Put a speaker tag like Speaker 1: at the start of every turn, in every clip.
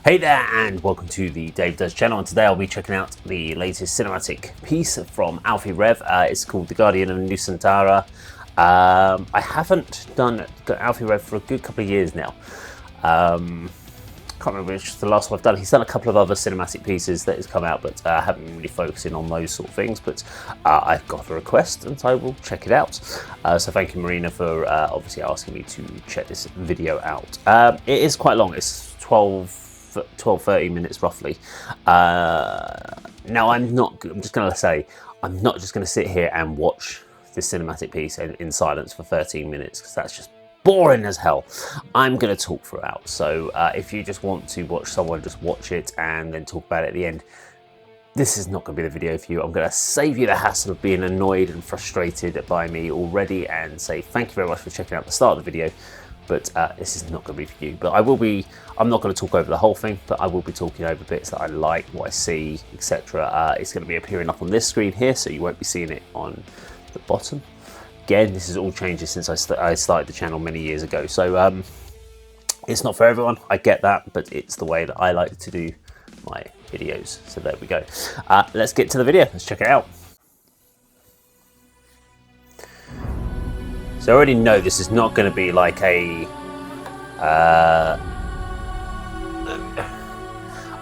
Speaker 1: Hey there and welcome to the Dave Does channel, and today I'll be checking out the latest cinematic piece from Alffy Rev. It's called The Guardian of Nusantara. I haven't done Alffy Rev for a good couple of years now. Can't remember which is the last one I've done. He's done a couple of other cinematic pieces that has come out, but I haven't been really focusing on those sort of things. But I've got a request and I will check it out. So thank you, Marina, for obviously asking me to check this video out. It is quite long. It's 12-13 minutes roughly. Now I'm just going to say, I'm not just going to sit here and watch this cinematic piece in silence for 13 minutes, because that's just boring as hell. I'm going to talk throughout. So if you just want to watch someone just watch it and then talk about it at the end, this is not going to be the video for you. I'm going to save you the hassle of being annoyed and frustrated by me already and say thank you very much for checking out the start of the video. But this is not going to be for you. But I'm not going to talk over the whole thing, but I will be talking over bits that I like, what I see, etc. It's going to be appearing up on this screen here, so you won't be seeing it on the bottom. Again, this has all changed since I started the channel many years ago. So it's not for everyone, I get that, but it's the way that I like to do my videos. So there we go. Let's get to the video. Let's check it out. So I already know this is not going to be like a... I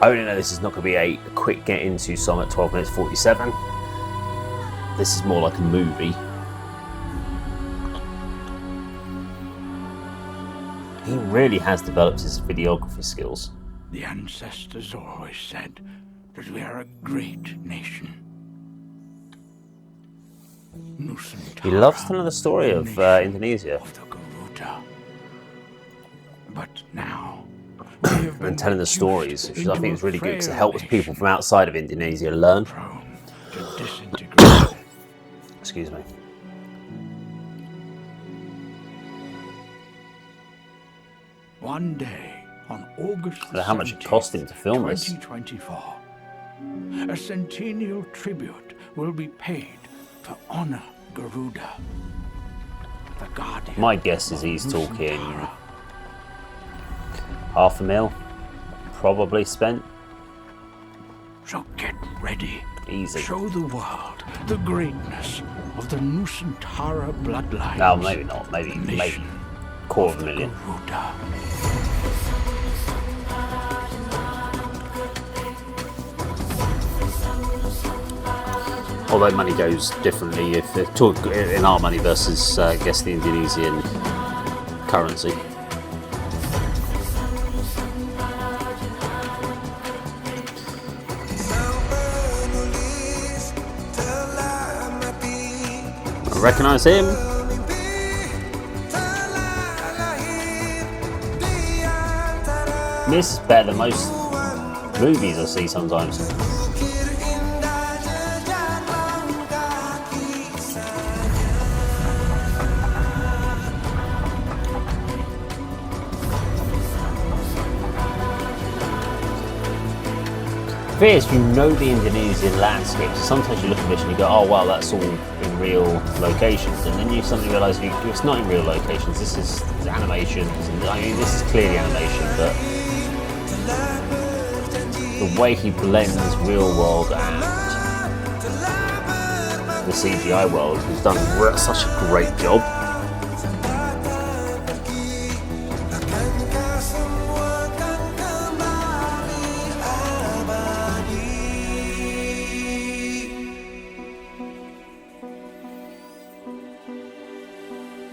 Speaker 1: already know this is not going to be a quick get into song at 12 minutes 47. This is more like a movie. He really has developed his videography skills.
Speaker 2: The ancestors always said that we are a great nation. Nusantara,
Speaker 1: he loves telling the story of Indonesia.
Speaker 2: Of the Garuda. But now,
Speaker 1: and telling the stories, which I think is really good because it helps people from outside of Indonesia learn.
Speaker 2: Prone to disintegration.
Speaker 1: Excuse me.
Speaker 2: One day, on August
Speaker 1: I don't know how much it cost him to film this.
Speaker 2: 2024, a centennial tribute will be paid to honor Garuda, the guardian.
Speaker 1: My guess is he's talking
Speaker 2: Nusantara.
Speaker 1: $500,000, probably spent.
Speaker 2: So get ready.
Speaker 1: Easy.
Speaker 2: Show the world the greatness of the Nusantara bloodline.
Speaker 1: No, maybe not. Maybe $250,000.
Speaker 2: Garuda.
Speaker 1: Although money goes differently if they talk in our money versus, I guess, the Indonesian currency. I recognise him. This is better than most movies I see sometimes. If you know the Indonesian landscape, sometimes you look at this and you go, oh wow, that's all in real locations, and then you suddenly realise it's not in real locations, this is animations, and I mean this is clearly animation, but the way he blends real world and the CGI world, he's done such a great job.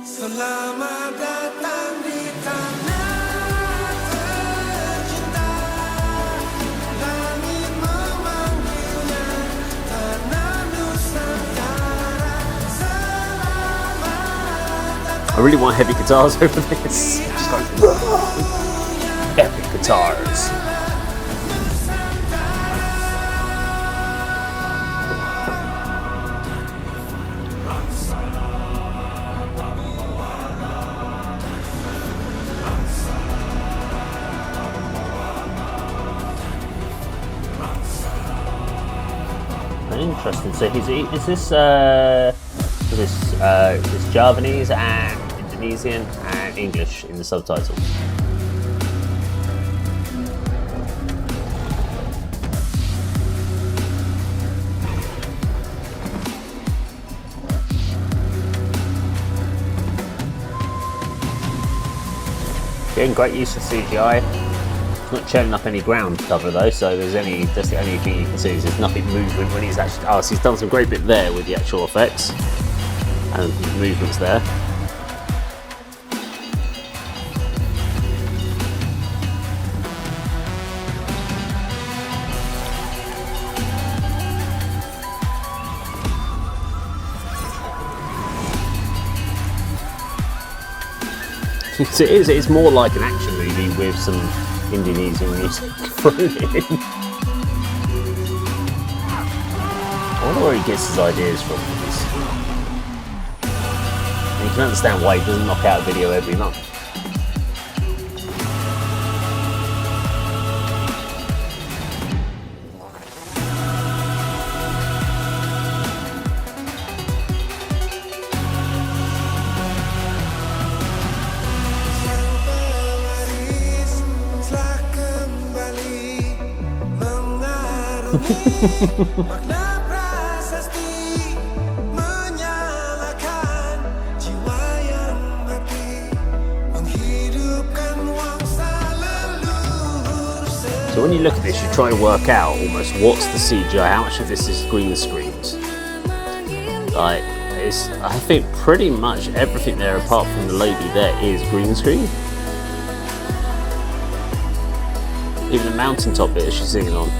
Speaker 3: Selamat datang di tanah tercinta, langit memanggilnya tanah Nusantara.
Speaker 1: I really want heavy guitars over this. Just like epic guitars. Interesting. So is this Javanese and Indonesian and English in the subtitles? Again, great use of CGI. It's not churning up any ground cover though, so that's the only thing you can see is there's nothing movement when he's actually. Oh, so he's done some great bit there with the actual effects and the movements there. It's more like an action movie with some Indonesian music thrown in. I wonder where he gets his ideas from. And you can understand why he doesn't knock out a video every month.
Speaker 3: Makna prasasti menyalakan jiwa yang mati, menghidupkan wangsa leluhur.
Speaker 1: So when you look at this, you try to work out almost what's the CGI, how much of this is green screens. Like, I think pretty much everything there apart from the lady there is green screen. Even the mountaintop bit that she's singing on.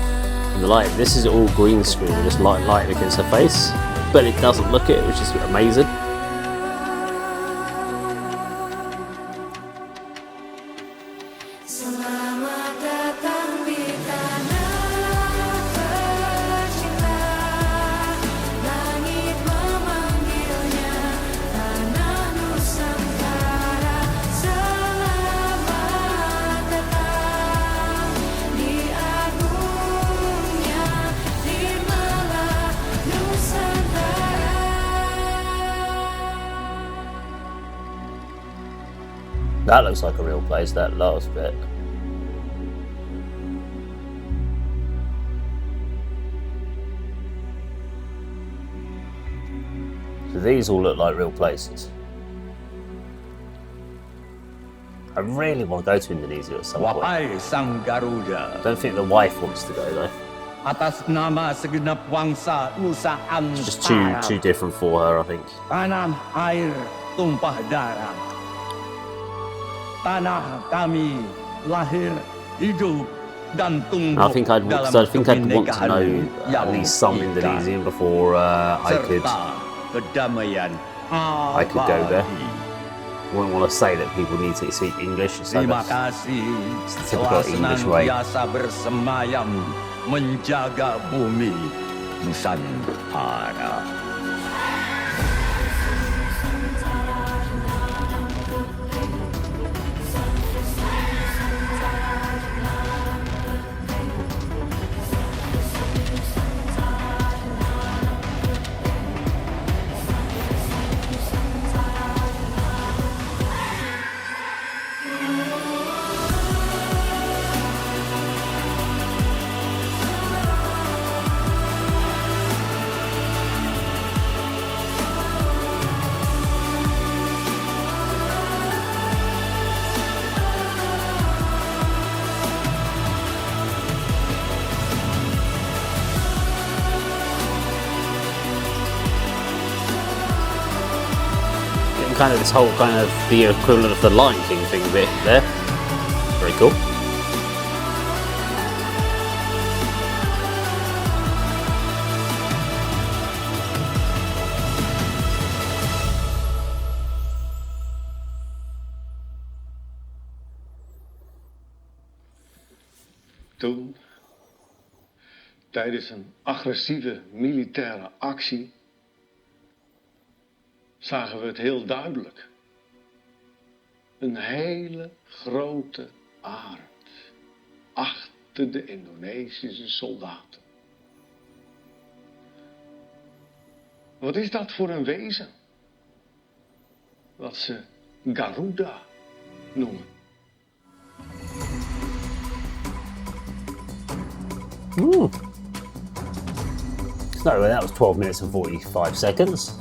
Speaker 1: And the light, this is all green screen, just light against her face, but it doesn't look it, which is amazing.
Speaker 3: Selamat datang di tanah tercinta, langit memanggilnya tanah Nusantara. Selamat datang di agungnya firmanlah Nusantara.
Speaker 1: That looks like a real place, that last bit. So these all look like real places. I really want to go to Indonesia at some point.
Speaker 2: Wahai Sang Garuda,
Speaker 1: I don't think the wife wants to go though.
Speaker 2: atas nama segenap bangsa Nusantara,
Speaker 1: It's just too different for her, I think.
Speaker 2: tanah air tumpah darah. Tanah kami lahir, hidup dan tumbuh
Speaker 1: I think I'd
Speaker 2: dalam
Speaker 1: want to know
Speaker 2: yang
Speaker 1: at least some
Speaker 2: indah,
Speaker 1: Indonesian before I could
Speaker 2: serta kedamaian
Speaker 1: go there.
Speaker 2: abadi.
Speaker 1: I wouldn't want to say that people need to speak English. So
Speaker 2: Terima
Speaker 1: that's
Speaker 2: kasih
Speaker 1: the
Speaker 2: telah
Speaker 1: typical English way.
Speaker 2: senantiasa bersemayam menjaga bumi Nusantara.
Speaker 1: Kind of this whole kind of the equivalent of the Lion King thing bit there. Very cool.
Speaker 4: Toen, tijdens een agressieve militaire actie, zagen we het heel duidelijk. Een hele grote arend achter de Indonesische soldaten. Wat is dat voor een wezen? Wat ze Garuda noemen.
Speaker 1: So that was 12 minutes and 45 seconds.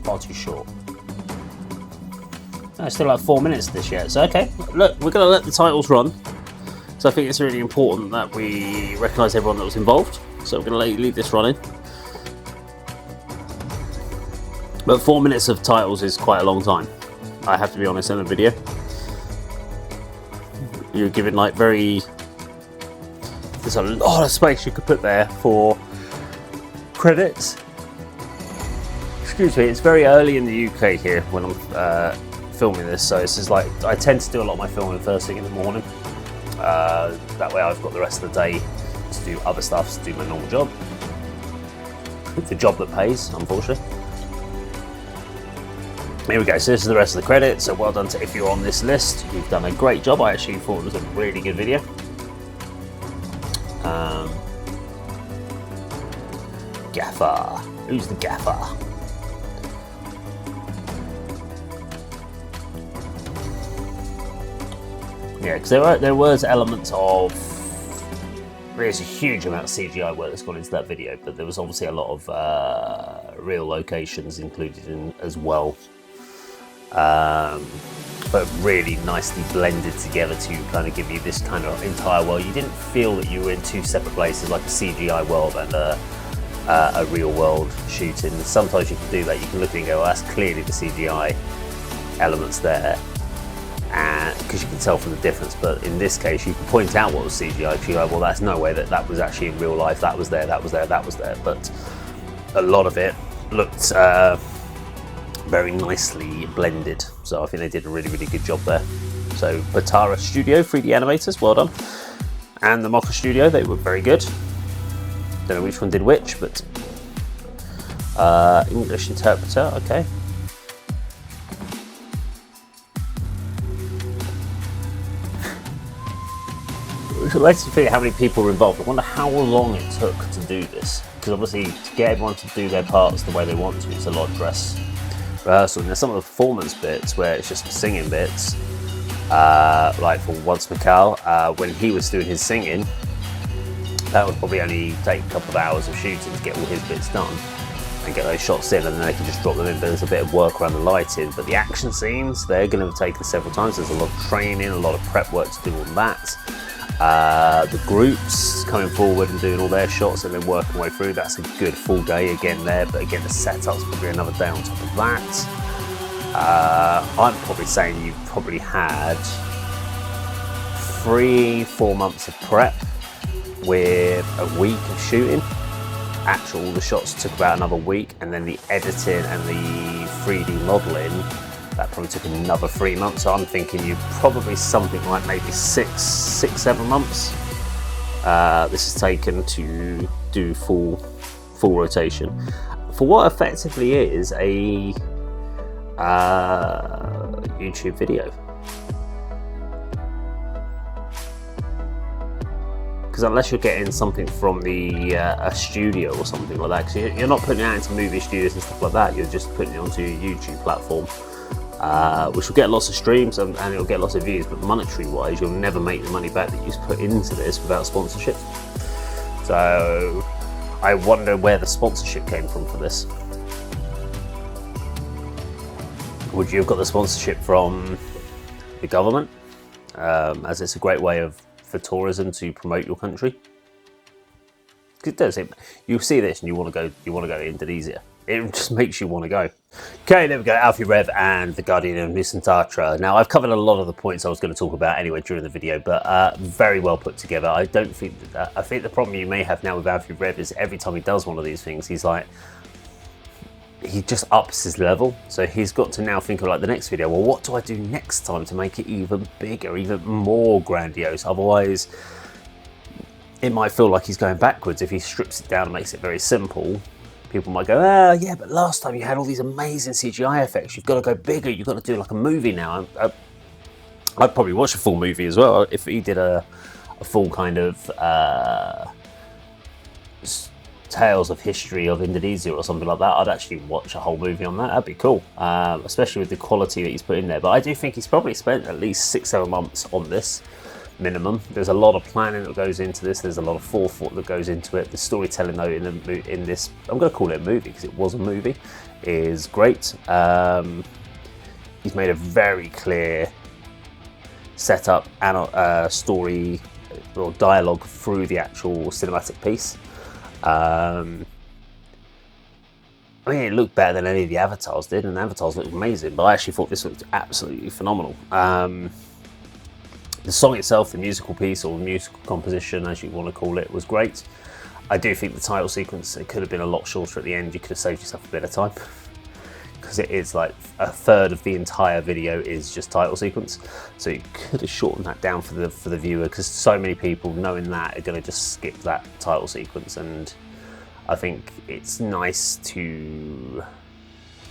Speaker 1: Far too short. No, still like 4 minutes of this yet. So okay, look, we're going to let the titles run. So I think it's really important that we recognise everyone that was involved. So we're going to leave this running. But 4 minutes of titles is quite a long time. I have to be honest in a video. You're given like there's a lot of space you could put there for credits. Excuse me, it's very early in the UK here when I'm filming this, so this is like, I tend to do a lot of my filming first thing in the morning. That way I've got the rest of the day to do other stuff, to do my normal job. The job that pays, unfortunately. Here we go, so this is the rest of the credits, so well done to if you're on this list. You've done a great job. I actually thought it was a really good video. Gaffer. Who's the gaffer? Yeah, because there was elements of... There's a huge amount of CGI work that's gone into that video, but there was obviously a lot of real locations included in as well. But really nicely blended together to kind of give you this kind of entire world. You didn't feel that you were in two separate places, like a CGI world and a real world shooting. Sometimes you can do that. You can look and go, well, that's clearly the CGI elements there, because you can tell from the difference. But in this case, you can point out what was CGI, because you go, well, that's no way that was actually in real life. That was there, that was there, that was there. But a lot of it looked very nicely blended, so I think they did a really good job there. So Batara Studio 3D animators, well done, and the Mocha Studio, they were very good. Don't know which one did which, but English interpreter, okay. Let's figure how many people were involved. I wonder how long it took to do this, because obviously to get everyone to do their parts the way they want to, it's a lot of dress rehearsal. And there's some of the performance bits where it's just the singing bits, like for Once Mikal, when he was doing his singing, that would probably only take a couple of hours of shooting to get all his bits done and get those shots in, and then they can just drop them in. But there's a bit of work around the lighting. But the action scenes, they're going to have taken several times. There's a lot of training, a lot of prep work to do on that. The groups coming forward and doing all their shots and then working their way through, that's a good full day again there. But again, the setup's probably another day on top of that. I'm probably saying you've probably had 3-4 months of prep with a week of shooting. All the shots took about another week, and then the editing and the 3D modelling, that probably took another 3 months. So I'm thinking you probably something like maybe 6-7 months. This is taken to do full rotation for what effectively is a YouTube video. Because unless you're getting something from the a studio or something like that, because you're not putting it out into movie studios and stuff like that, you're just putting it onto your YouTube platform, which will get lots of streams and it'll get lots of views, but monetary wise, you'll never make the money back that you put into this without sponsorship. So I wonder where the sponsorship came from for this. Would you have got the sponsorship from the government, as it's a great way for tourism to promote your country? It does. You see this and you want to go to Indonesia. It just makes you want to go. Okay, there we go. Alffy Rev and the Guardian of Nusantara. Now, I've covered a lot of the points I was going to talk about anyway during the video, but very well put together. I don't think that, I think the problem you may have now with Alffy Rev is every time he does one of these things, he's like, he just ups his level. So he's got to now think of like the next video. Well, what do I do next time to make it even bigger, even more grandiose? Otherwise, it might feel like he's going backwards. If he strips it down and makes it very simple, people might go, oh, yeah, but last time you had all these amazing CGI effects. You've got to go bigger. You've got to do like a movie now. I'd probably watch a full movie as well. If he did a full kind of tales of history of Indonesia or something like that, I'd actually watch a whole movie on that. That'd be cool, especially with the quality that he's put in there. But I do think he's probably spent at least 6-7 months on this minimum. There's a lot of planning that goes into this. There's a lot of forethought that goes into it. The storytelling though in this, I'm going to call it a movie because it was a movie, is great. he's made a very clear setup and story or dialogue through the actual cinematic piece. I mean, it looked better than any of the avatars did, and the avatars looked amazing, but I actually thought this looked absolutely phenomenal. The song itself, the musical piece or musical composition, as you want to call it, was great. I do think the title sequence, it could have been a lot shorter at the end. You could have saved yourself a bit of time, because it is like a third of the entire video is just title sequence. So you could have shortened that down for the viewer, because so many people, knowing that, are going to just skip that title sequence. And I think it's nice to,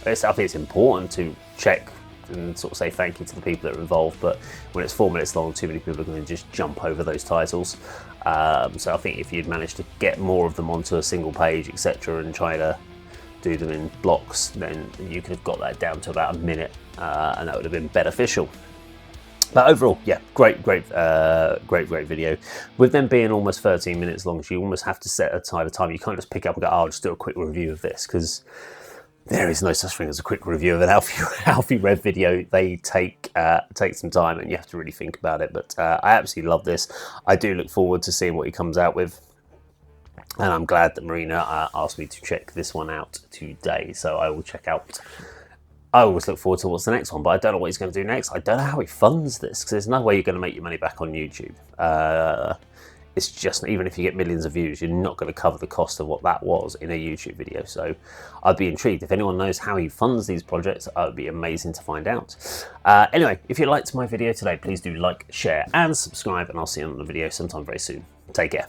Speaker 1: I think it's important to check and sort of say thank you to the people that are involved, but when it's 4 minutes long, too many people are going to just jump over those titles. So I think if you'd managed to get more of them onto a single page, etc., and try to do them in blocks, then you could have got that down to about a minute, and that would have been beneficial. But overall, yeah, great video. With them being almost 13 minutes long, so you almost have to set aside a time. You can't just pick up and go, oh, I'll just do a quick review of this, because there is no such thing as a quick review of an Alffy Rev video. They take some time, and you have to really think about it. But I absolutely love this. I do look forward to seeing what he comes out with. And I'm glad that Marina asked me to check this one out today. So I will check out. I always look forward to what's the next one, but I don't know what he's going to do next. I don't know how he funds this, because there's no way you're going to make your money back on YouTube. It's just, even if you get millions of views, you're not going to cover the cost of what that was in a YouTube video. So I'd be intrigued. If anyone knows how he funds these projects, it would be amazing to find out. Anyway, if you liked my video today, please do like, share, and subscribe, and I'll see you on the video sometime very soon. Take care.